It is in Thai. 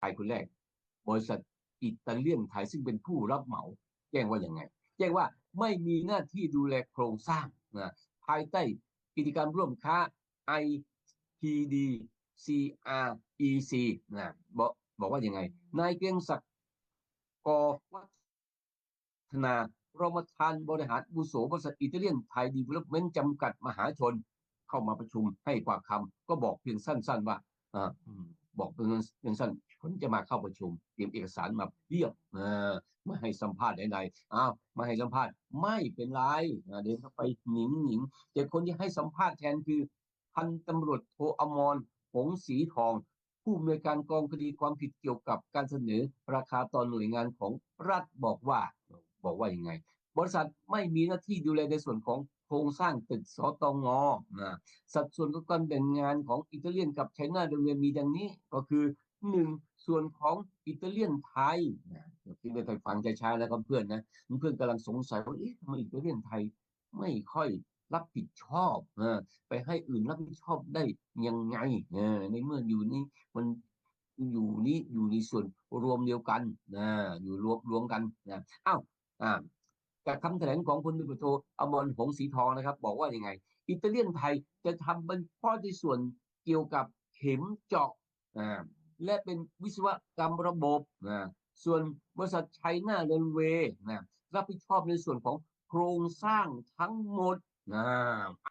ไทยคนแรกบริษัทอิตาเลียนไทยซึ่งเป็นผู้รับเหมาแจ้งว่าอย่างไงแจ้งว่าไม่มีหน้าที่ดูแลโครงสร้างนะภายใต้กิจการร่วมค้า IPD CREC นะบอกว่าอย่างไงนายเกรียงศักดิ์กวัฒนารองประธานบริหารอาวุโสบริษัทอิตาเลียนไทยดีเวล็อปเมนต์จำกัดมหาชนเข้ามาประชุมให้ปากคำก็บอกเพียงสั้นๆว่าอ่าบอกเพียงสั้นผมจะมาเข้าประชุมเตรียมเอกสารมาเรียบไม่ให้สัมภาษณ์ใดๆอ้าวไม่ให้สัมภาษณ์ไม่เป็นไรเดี๋ยวเขาไปหนิงแต่คนที่ให้สัมภาษณ์แทนคือพันตำรวจโทอมรหงศรีทองผู้อำนวยการกองคดีความผิดเกี่ยวกับการเสนอราคาต่อหน่วยงานของรัฐบอกว่ายังไงบริษัทไม่มีหน้าที่ดูแลในส่วนของโครงสร้างตึกสตงนะสัดส่วนของการแบ่งงานของอิตาเลียนกับไชน่าโดยมีดังนี้ก็คือ1ส่วนของอิตาเลียนไทยนะที่ไม่เคยฟังใจช้าแล้วก็เพื่อนนะเพื่อนกำลังสงสัยว่าเอ๊ะทำไมอิตาเลียนไทยไม่ค่อยรับผิดชอบไปให้อื่นรับผิดชอบได้ยังไงในเมื่ออยู่นี่มันอยู่ในส่วนรวมเดียวกันนะอยู่รวมกันนะอ้าวอ่าจากคำแถลงของพลตำรวจโทอมรหงศรีทองนะครับบอกว่ายังไงอิตาเลียนไทยจะทำเป็นข้อในส่วนเกี่ยวกับเข็มเจาะอ่าและเป็นวิศวกรรมระบบส่วนบริษัทไชน่าเรลเวย์รับผิดชอบในส่วนของโครงสร้างทั้งหมดนะ